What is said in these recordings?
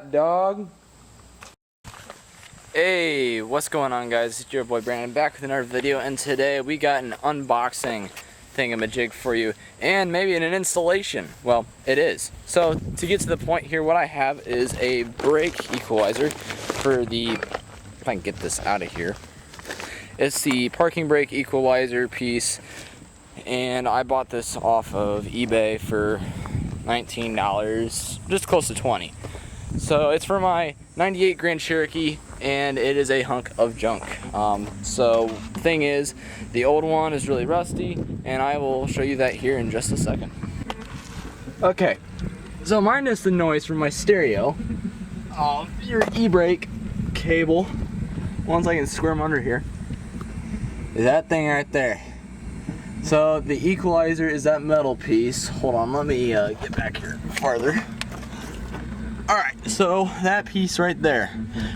hot dog. Hey, what's going on, guys? It's your boy Brandon back with another video, and today we got an unboxing thingamajig for you, and maybe an installation. Well, it is. So to get to the point here, what I have is a brake equalizer for the, if I can get this out of here, it's the parking brake equalizer piece, and I bought this off of eBay for $19, just close to 20. So it's for my 98 Grand Cherokee, and it is a hunk of junk. So thing is, the old one is really rusty, and I will show you that here in just a second. Okay, so minus the noise from my stereo, your e-brake cable, once I can square them under here, is that thing right there. So the equalizer is that metal piece. Hold on, let me get back here farther. Alright, so that piece right there,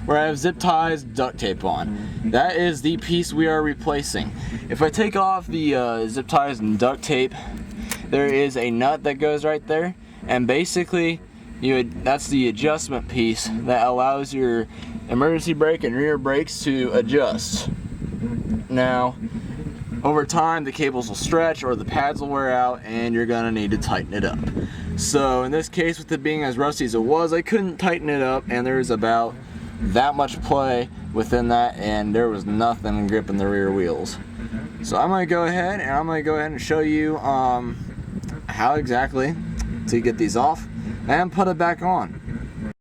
where I have zip ties, duct tape on, that is the piece we are replacing. If I take off the zip ties and duct tape, there is a nut that goes right there, and basically that's the adjustment piece that allows your emergency brake and rear brakes to adjust. Now, over time the cables will stretch or the pads will wear out, and you're gonna need to tighten it up. So in this case, with it being as rusty as it was, I couldn't tighten it up, and there was about that much play within that, and there was nothing gripping the rear wheels. So I'm gonna go ahead and show you how exactly to get these off and put it back on.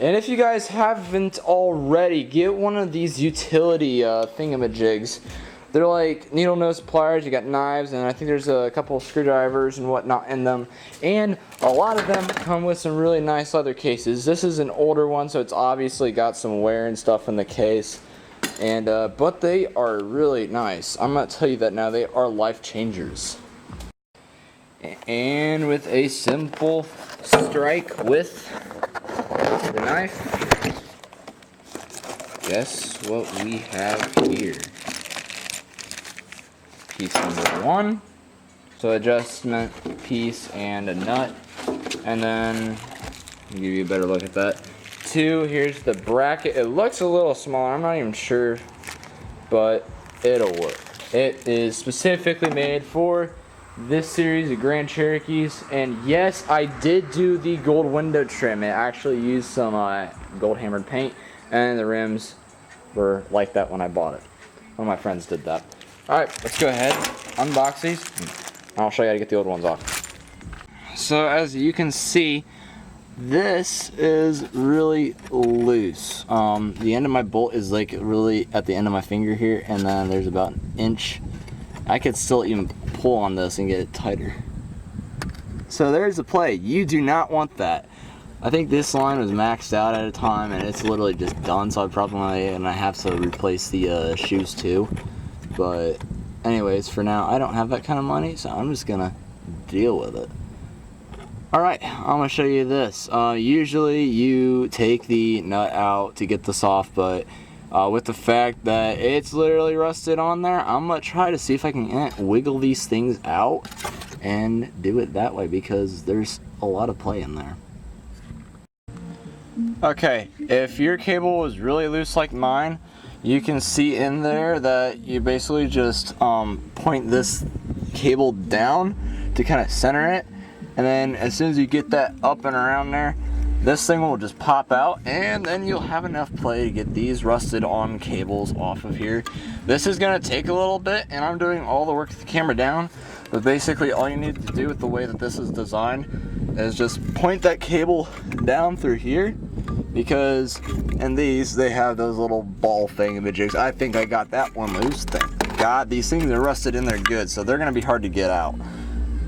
And if you guys haven't already, get one of these utility thingamajigs. They're like needle nose pliers, you got knives, and I think there's a couple of screwdrivers and whatnot in them. And a lot of them come with some really nice leather cases. This is an older one, so it's obviously got some wear and stuff in the case. And but they are really nice. I'm gonna tell you that now, they are life changers. And with a simple strike with the knife, guess what we have here? Piece number one, so adjustment piece and a nut, and then I'll give you a better look at that. Two, here's the bracket. It looks a little smaller, I'm not even sure, but it'll work. It is specifically made for this series of Grand Cherokees, and yes, I did do the gold window trim. It actually used some gold hammered paint, and the rims were like that when I bought it. One of my friends did that. Alright, let's go ahead, unbox these, and I'll show you how to get the old ones off. So as you can see, this is really loose. The end of my bolt is like really at the end of my finger here, and then there's about an inch. I could still even pull on this and get it tighter. So there's the play. You do not want that. I think this line was maxed out at a time, and it's literally just done, so I probably have to replace the shoes too. But anyways, for now, I don't have that kind of money, so I'm just gonna deal with it. Alright, I'm gonna show you this. Usually you take the nut out to get this off, but with the fact that it's literally rusted on there, I'm gonna try to see if I can wiggle these things out and do it that way, because there's a lot of play in there. Okay, if your cable was really loose like mine, you can see in there that you basically just point this cable down to kind of center it, and then as soon as you get that up and around there, this thing will just pop out, and then you'll have enough play to get these rusted on cables off of here. This is going to take a little bit, and I'm doing all the work with the camera down, but basically all you need to do with the way that this is designed is just point that cable down through here, because in these they have those little ball thingamajigs. I think I got that one loose. Thank God, these things are rusted in there good, so they're going to be hard to get out.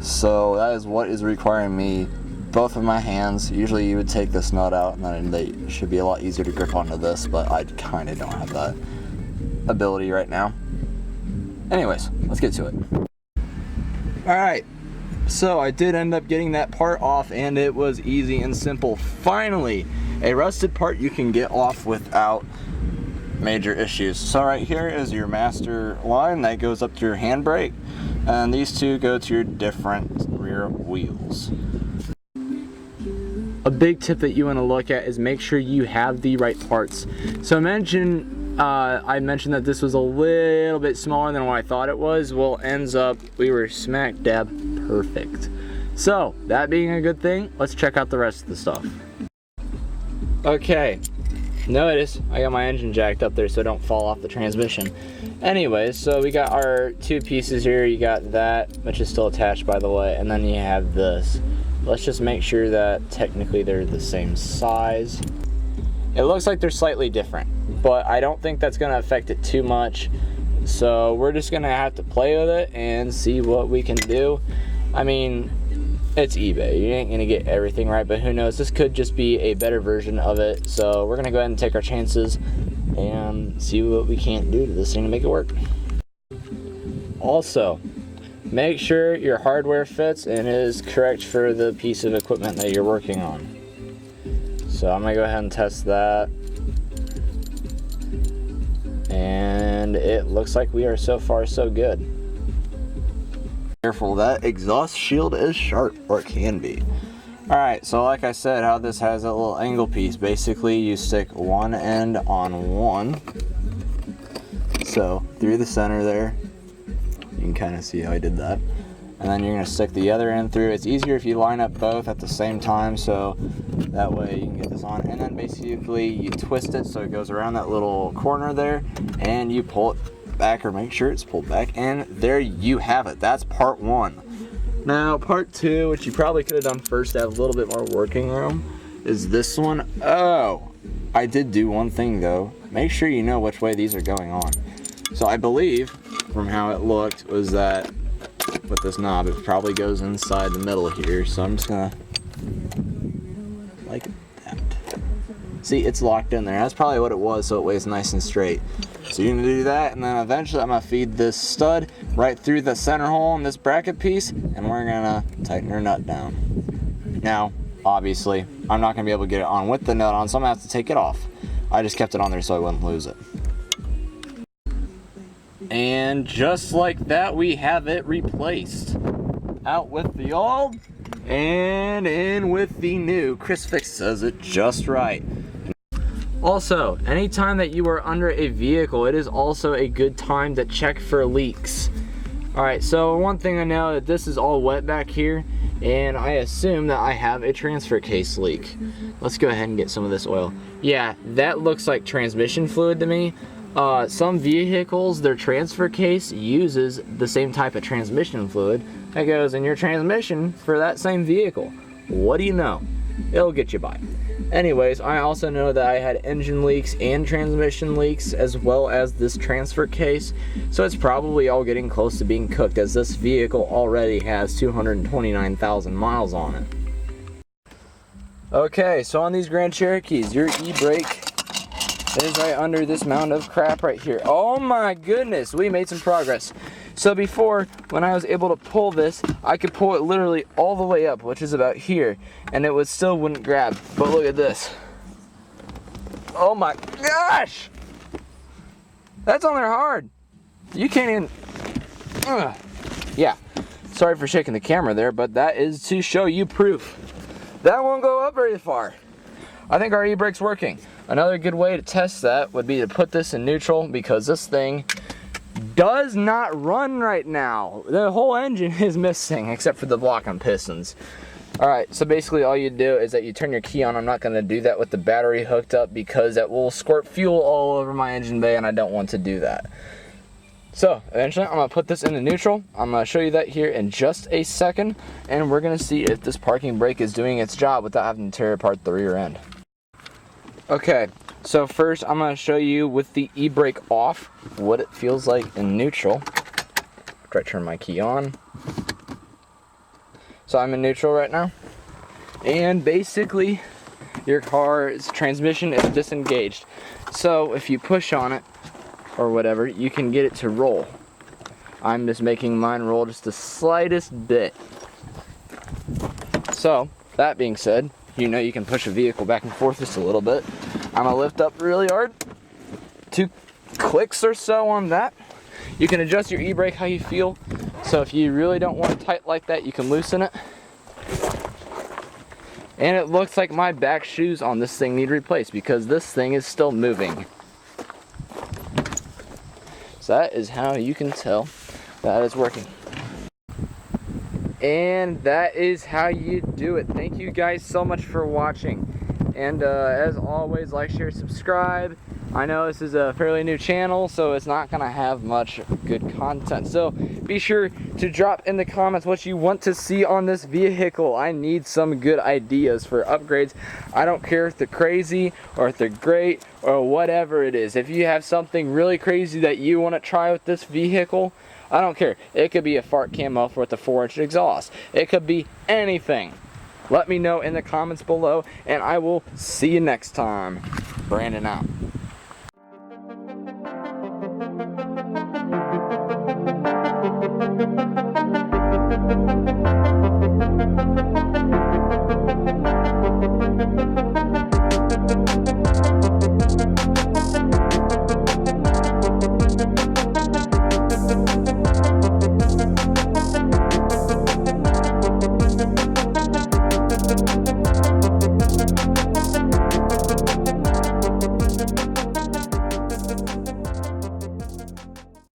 So that is what is requiring me both of my hands. Usually you would take this nut out, and then they should be a lot easier to grip onto this, but I kind of don't have that ability right now. Anyways, let's get to it. Alright, so I did end up getting that part off, and it was easy and simple. Finally, a rusted part you can get off without major issues. So right here is your master line that goes up to your handbrake, and these two go to your different rear wheels. A big tip that you want to look at is make sure you have the right parts. So I mentioned that this was a little bit smaller than what I thought it was. Well, ends up we were smack dab perfect. So that being a good thing, let's check out the rest of the stuff. Okay, notice I got my engine jacked up there so it don't fall off the transmission. Anyways, so we got our two pieces here. You got that, which is still attached by the way, and then you have this. Let's just make sure that technically they're the same size. It looks like they're slightly different, but I don't think that's gonna affect it too much. So we're just gonna have to play with it and see what we can do. I mean, it's eBay, you ain't gonna get everything right, but who knows, this could just be a better version of it. So we're gonna go ahead and take our chances and see what we can't do to this thing to make it work. Also, make sure your hardware fits and is correct for the piece of equipment that you're working on. So I'm gonna go ahead and test that. And it looks like we are so far so good. Careful, that exhaust shield is sharp, or it can be. Alright, so like I said, how this has a little angle piece. Basically, you stick one end on one. So, through the center there. You can kind of see how I did that. And then you're going to stick the other end through. It's easier if you line up both at the same time, so that way you can get this on. And then basically, you twist it so it goes around that little corner there, and you pull it back, or make sure it's pulled back, and there you have it. That's part one. Now part two, which you probably could have done first to have a little bit more working room, is this one. Oh, I did do one thing though. Make sure you know which way these are going on. So I believe from how it looked was that with this knob it probably goes inside the middle here, so I'm just gonna like that. See, it's locked in there. That's probably what it was, so it weighs nice and straight. So you're gonna do that, and then eventually I'm gonna feed this stud right through the center hole in this bracket piece, and we're gonna tighten our nut down. Now, obviously, I'm not gonna be able to get it on with the nut on, so I'm gonna have to take it off. I just kept it on there so I wouldn't lose it. And just like that, we have it replaced. Out with the old, and in with the new. Chris Fix says it just right. Also, anytime that you are under a vehicle, it is also a good time to check for leaks. Alright, so one thing I know that this is all wet back here, and I assume that I have a transfer case leak. Let's go ahead and get some of this oil. Yeah, that looks like transmission fluid to me. Some vehicles, their transfer case uses the same type of transmission fluid that goes in your transmission for that same vehicle. What do you know? It'll get you by. Anyways, I also know that I had engine leaks and transmission leaks as well as this transfer case, so it's probably all getting close to being cooked, as this vehicle already has 229,000 miles on it. Okay, so on these Grand Cherokees, your e-brake is right under this mound of crap right here. Oh my goodness, we made some progress. So before, when I was able to pull this, I could pull it literally all the way up, which is about here, and it would still wouldn't grab. But look at this. Oh my gosh! That's on there hard. You can't even... Ugh. Yeah, sorry for shaking the camera there, but that is to show you proof. That won't go up very far. I think our e-brake's working. Another good way to test that would be to put this in neutral, because this thing does not run right now. The whole engine is missing except for the block and pistons. Alright, so basically all you do is that you turn your key on. I'm not going to do that with the battery hooked up because that will squirt fuel all over my engine bay, and I don't want to do that. So eventually I'm going to put this into neutral. I'm going to show you that here in just a second, and we're going to see if this parking brake is doing its job without having to tear apart the rear end. Okay, so first I'm going to show you with the e-brake off what it feels like in neutral. After I turn my key on. So I'm in neutral right now. And basically your car's transmission is disengaged. So if you push on it or whatever, you can get it to roll. I'm just making mine roll just the slightest bit. So that being said, you know you can push a vehicle back and forth just a little bit. I'm gonna lift up really hard. 2 clicks or so on that. You can adjust your e-brake how you feel. So if you really don't want it tight like that, you can loosen it. And it looks like my back shoes on this thing need replaced because this thing is still moving. So that is how you can tell that is working. And that is how you do it. Thank you guys so much for watching. And as always, like, share, subscribe. I know this is a fairly new channel, so it's not gonna have much good content. So be sure to drop in the comments what you want to see on this vehicle. I need some good ideas for upgrades. I don't care if they're crazy or if they're great or whatever it is. If you have something really crazy that you want to try with this vehicle, I don't care. It could be a fart cam muffler with a 4-inch exhaust. It could be anything. Let me know in the comments below, and I will see you next time. Brandon out.